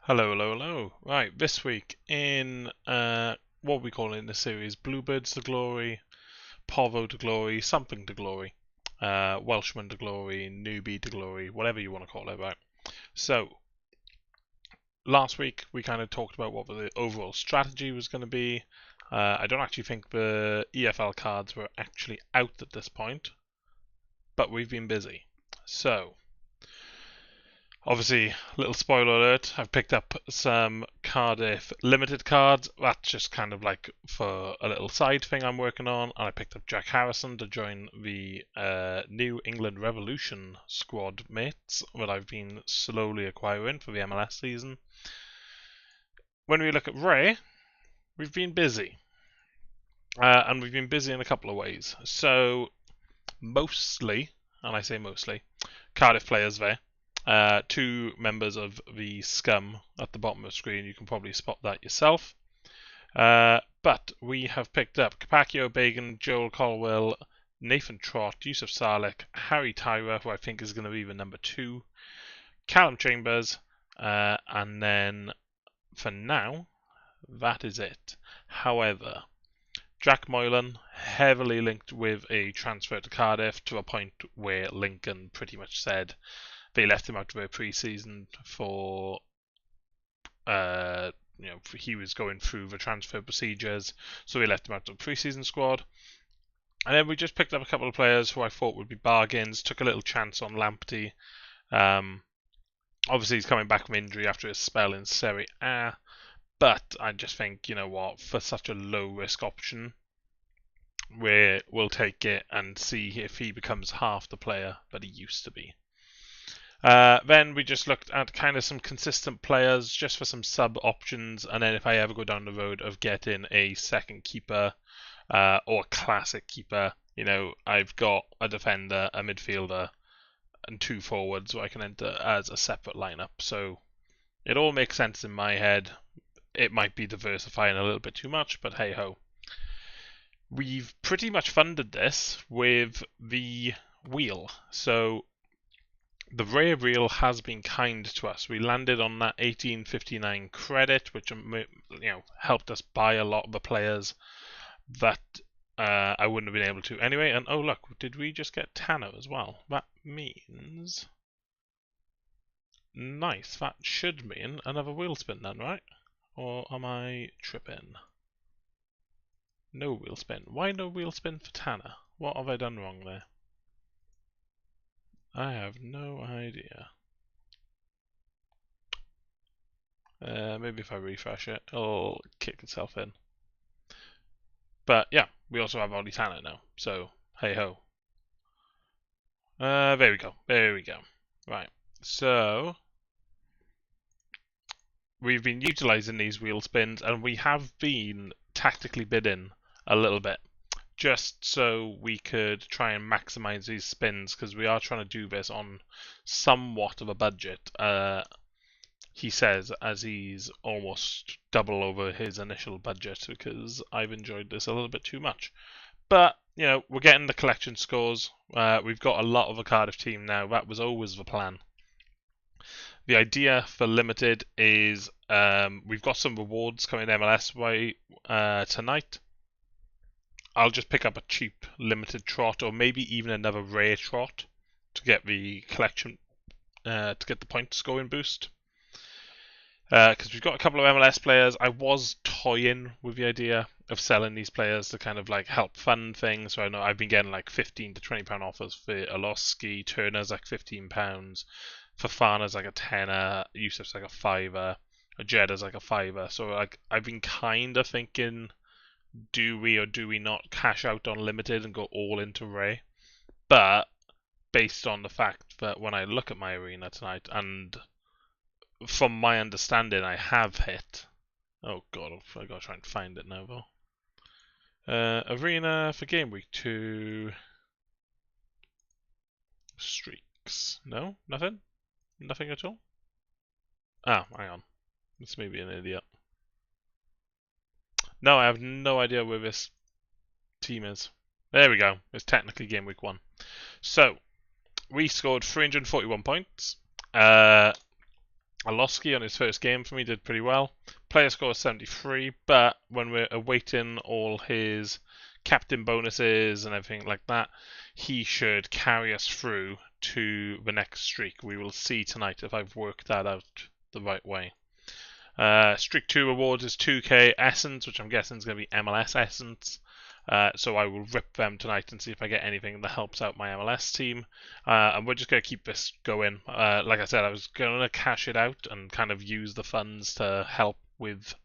Hello, hello, hello. Right, this week in what we call in the series Bluebirds to Glory, Parvo to Glory, Something to Glory, Welshman to Glory, Newbie to Glory, whatever you want to call it, right? So, last week we kind of talked about what the overall strategy was going to be. I don't actually think the EFL cards were actually out at this point, but we've been busy. So, obviously, little spoiler alert, I've picked up some Cardiff limited cards. That's just kind of like for a little side thing I'm working on. And I picked up Jack Harrison to join the New England Revolution squad mates that I've been slowly acquiring for the MLS season. When we look at Ray, we've been busy. And we've been busy in a couple of ways. So, mostly, and I say mostly, Cardiff players there. Two members of the scum at the bottom of the screen. You can probably spot that yourself. But we have picked up Capaccio Bagan, Joel Colwell, Nathan Trott, Yusuf Salek, Harry Tyra, who I think is going to be the number 2, Callum Chambers, and then for now, that is it. However, Jack Moylan, heavily linked with a transfer to Cardiff to a point where Lincoln pretty much said they left him out of their pre-season for, he was going through the transfer procedures, so they left him out of the pre-season squad. And then we just picked up a couple of players who I thought would be bargains, took a little chance on Lamptey. Obviously, he's coming back from injury after his spell in Serie A, but I just think, you know what, for such a low-risk option, we'll take it and see if he becomes half the player that he used to be. Then we just looked at kind of some consistent players just for some sub options, and then if I ever go down the road of getting a second keeper or a classic keeper, I've got a defender, a midfielder, and 2 forwards where I can enter as a separate lineup. So it all makes sense in my head. It might be diversifying a little bit too much, but hey ho. We've pretty much funded this with the wheel. So the rare reel has been kind to us. We landed on that 1859 credit, which helped us buy a lot of the players that I wouldn't have been able to anyway. And oh look, did we just get Tanner as well? That means nice. That should mean another wheel spin then, right? Or am I tripping? No wheel spin. Why no wheel spin for Tanner? What have I done wrong there? I have no idea. Maybe if I refresh it, it'll kick itself in. But yeah, we also have Ollie Tanner now, so hey ho. There we go. There we go. Right. So we've been utilizing these wheel spins, and we have been tactically bidding a little bit, just so we could try and maximize these spins, because we are trying to do this on somewhat of a budget. He says as he's almost double over his initial budget, because I've enjoyed this a little bit too much. But, we're getting the collection scores. We've got a lot of a Cardiff team now. That was always the plan. The idea for Limited is we've got some rewards coming MLS way tonight. I'll just pick up a cheap Limited Trot, or maybe even another rare Trot to get the collection, to get the point scoring boost. Because we've got a couple of MLS players. I was toying with the idea of selling these players to kind of like help fund things. So I know I've been getting like £15 to £20 offers for Aloski. Turner's like £15. Fafana's like a tenner. Yusuf's like a fiver. Jedda's like a fiver. So like I've been kind of thinking, do we or do we not cash out on Limited and go all into Ray? But based on the fact that when I look at my arena tonight, and from my understanding, I have hit. Oh god, I gotta try and find it now though. Arena for game week 2. Streaks. No, nothing. Nothing at all. Ah, hang on. This may be an idiot. No, I have no idea where this team is. There we go. It's technically game week 1. So we scored 341 points. A Holoski on his first game for me did pretty well. Player score is 73, but when we're awaiting all his captain bonuses and everything like that, he should carry us through to the next streak. We will see tonight if I've worked that out the right way. Streak 2 rewards is 2k Essence, which I'm guessing is going to be MLS Essence. So I will rip them tonight and see if I get anything that helps out my MLS team. And we're just going to keep this going. Like I said, I was going to cash it out and kind of use the funds to help with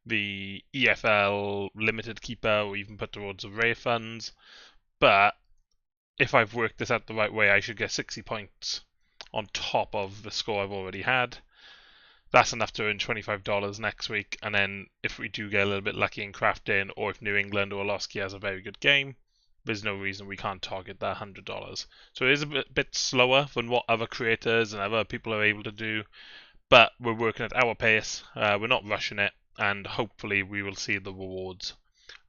the EFL limited keeper or even put towards the rare funds. But if I've worked this out the right way, I should get 60 points on top of the score I've already had. That's enough to earn $25 next week, and then if we do get a little bit lucky in crafting, or if New England or Holoski has a very good game, there's no reason we can't target that $100. So it is a bit slower than what other creators and other people are able to do, but we're working at our pace, we're not rushing it, and hopefully we will see the rewards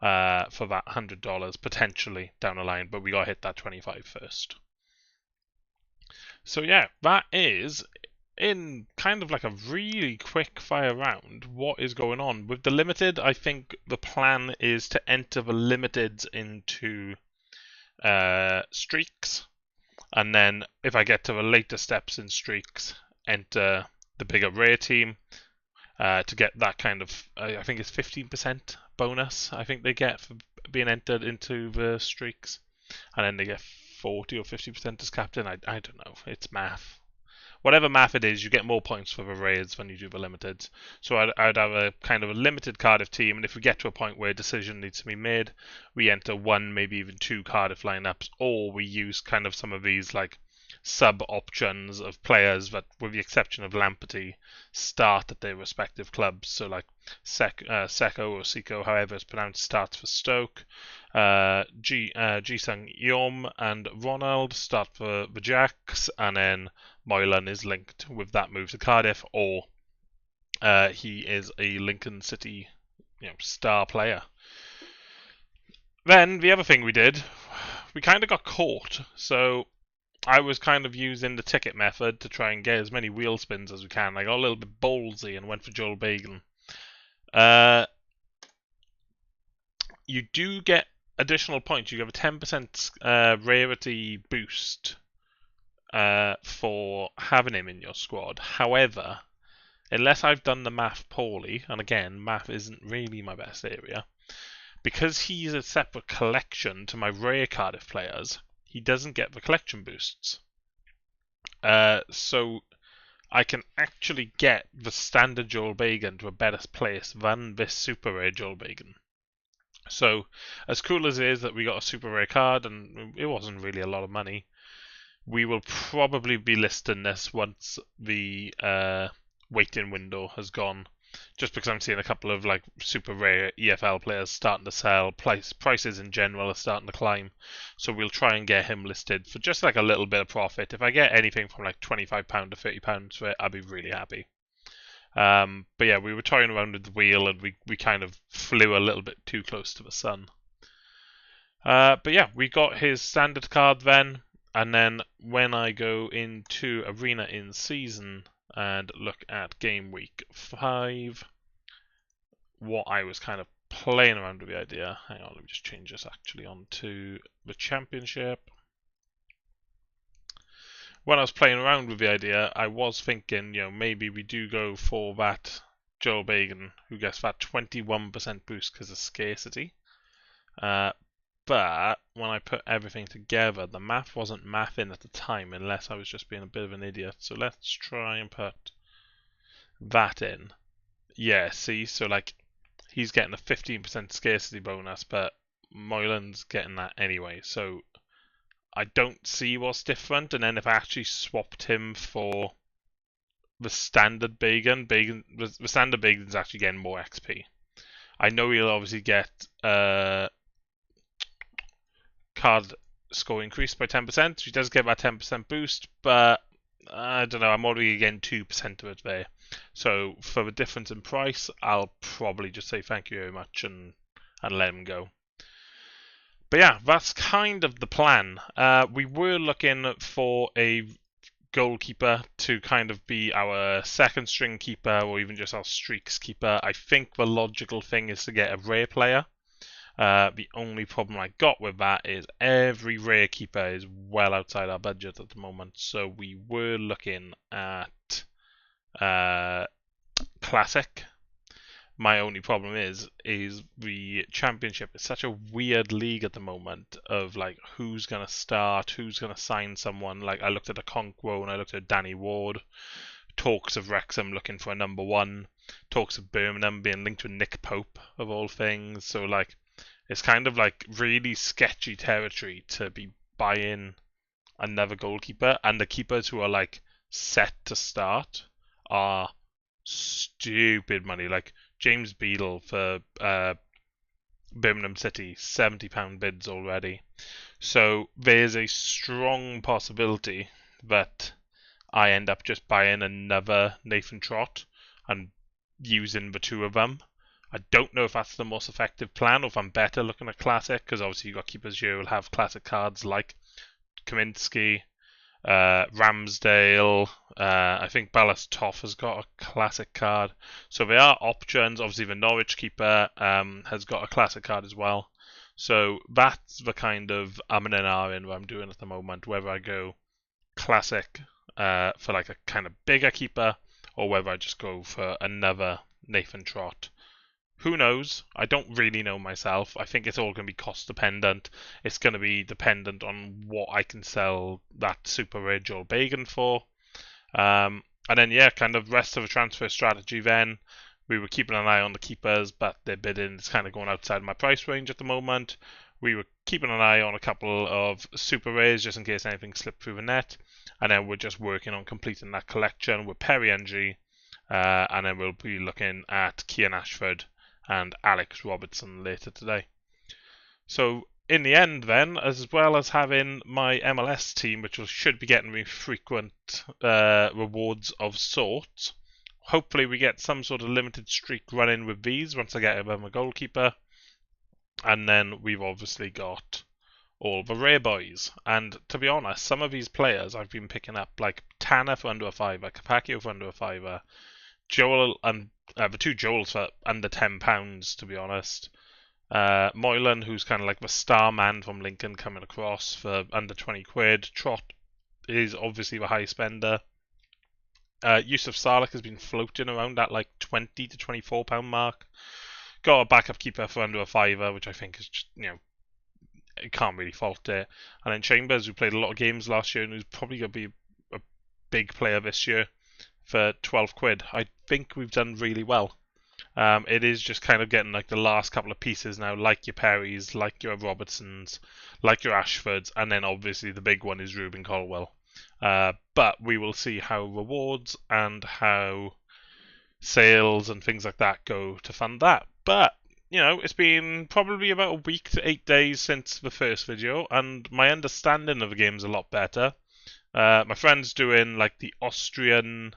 for that $100 potentially down the line, but we got to hit that 25 first. So yeah, that is, in kind of like a really quick fire round, what is going on. With the limited, I think the plan is to enter the limiteds into streaks, and then if I get to the later steps in streaks, enter the bigger rare team to get that kind of, I think it's 15% bonus I think they get for being entered into the streaks, and then they get 40 or 50% as captain. I don't know, it's math. Whatever math it is, you get more points for the raids when you do the limited. So I'd have a kind of a limited Cardiff team, and if we get to a point where a decision needs to be made, we enter one, maybe even two Cardiff lineups, or we use kind of some of these like sub options of players that, with the exception of Lamperty, start at their respective clubs. So like Seko or Seko, however it's pronounced, starts for Stoke. Ji-Sung Yom and Ronald start for the Jacks, and then Moylan is linked with that move to Cardiff, or he is a Lincoln City, star player. Then the other thing we did, we kind of got caught. So I was kind of using the ticket method to try and get as many wheel spins as we can. I got a little bit ballsy and went for Joel Bagan. You do get additional points. You have a 10% rarity boost for having him in your squad. However, unless I've done the math poorly, and again, math isn't really my best area, because he's a separate collection to my rare Cardiff players, he doesn't get the collection boosts. So I can actually get the standard Joel Bagan to a better place than this super rare Joel Bagan. So as cool as it is that we got a super rare card, and it wasn't really a lot of money, we will probably be listing this once the waiting window has gone, just because I'm seeing a couple of like super rare EFL players starting to sell. Prices in general are starting to climb, so we'll try and get him listed for just like a little bit of profit. If I get anything from like £25 to £30 for it, I'll be really happy. But yeah, we were toying around with the wheel, and we kind of flew a little bit too close to the sun. But yeah, we got his standard card then, and then when I go into Arena in Season and look at Game Week 5, what I was kind of playing around with the idea, hang on, let me just change this actually onto the Championship. When I was playing around with the idea, I was thinking, maybe we do go for that Joel Bagan, who gets that 21% boost because of scarcity. But when I put everything together, the math wasn't mathing at the time, unless I was just being a bit of an idiot. So let's try and put that in. Yeah, see, so like he's getting a 15% scarcity bonus, but Moylan's getting that anyway. So I don't see what's different. And then if I actually swapped him for the standard Bagan, the standard Bagan's actually getting more XP. I know he'll obviously get card score increased by 10%. She does get that 10% boost, but I don't know, I'm already getting 2% of it there. So for the difference in price, I'll probably just say thank you very much and let him go. But yeah, that's kind of the plan. We were looking for a goalkeeper to kind of be our second string keeper or even just our streaks keeper, I think the logical thing is to get a rare player. The only problem I got with that is every rare keeper is well outside our budget at the moment. So we were looking at classic. My only problem is the championship is such a weird league at the moment of like who's gonna start, who's gonna sign someone. Like I looked at a Conquo and I looked at Danny Ward. Talks of Wrexham looking for a number one. Talks of Birmingham being linked with Nick Pope of all things. So like it's kind of like really sketchy territory to be buying another goalkeeper, and the keepers who are like set to start are stupid money. Like James Beadle for Birmingham City, £70 bids already. So there's a strong possibility that I end up just buying another Nathan Trott and using the two of them. I don't know if that's the most effective plan or if I'm better looking at classic, because obviously you've got keepers here who will have classic cards like Kaminsky, Ramsdale. I think Ballas Toff has got a classic card. So there are options. Obviously, the Norwich keeper has got a classic card as well. So that's the kind of I'm in what I'm doing at the moment. Whether I go classic for like a kind of bigger keeper, or whether I just go for another Nathan Trott. Who knows? I don't really know myself. I think it's all going to be cost dependent. It's going to be dependent on what I can sell that super rare Joel Bagan for. And then, yeah, kind of rest of the transfer strategy then. We were keeping an eye on the keepers, but their bidding is kind of going outside my price range at the moment. We were keeping an eye on a couple of super rares just in case anything slipped through the net. And then we're just working on completing that collection with Perry Ng. And then we'll be looking at Kian Ashford and Alex Robertson later today. So in the end then, as well as having my MLS team, which should be getting me frequent rewards of sorts, hopefully we get some sort of limited streak running with these once I get my goalkeeper. And then we've obviously got all the rare boys. And to be honest, some of these players I've been picking up, like Tanner for under a fiver, Capaccio for under a fiver, Joel and the two Joels for under £10, to be honest. Moylan, who's kind of like the star man from Lincoln, coming across for under 20 quid. Trott is obviously the high spender. Yusuf Salak has been floating around that like £20 to £24 mark. Got a backup keeper for under a fiver, which I think is just, you can't really fault it. And then Chambers, who played a lot of games last year and who's probably going to be a big player this year, for 12 quid. I think we've done really well. It is just kind of getting like the last couple of pieces now, like your Perrys, like your Robertsons, like your Ashfords, and then obviously the big one is Ruben Colwell. But we will see how rewards and how sales and things like that go to fund that. But it's been probably about a week to 8 days since the first video, and my understanding of the game's a lot better. My friend's doing like the Austrian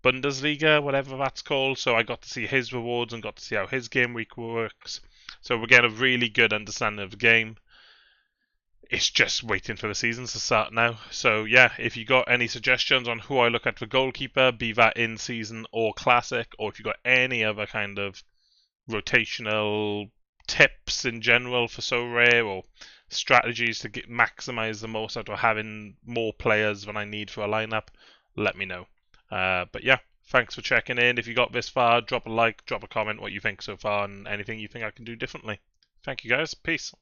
Bundesliga, whatever that's called, so I got to see his rewards and got to see how his game week works. So we're getting a really good understanding of the game. It's just waiting for the seasons to start now. So yeah, if you got any suggestions on who I look at for goalkeeper, be that in season or classic, or if you got any other kind of rotational tips in general for SoRare or strategies to maximize the most out of having more players than I need for a lineup, let me know. But yeah, thanks for checking in. If you got this far, drop a like, drop a comment what you think so far, and anything you think I can do differently. Thank you guys. Peace.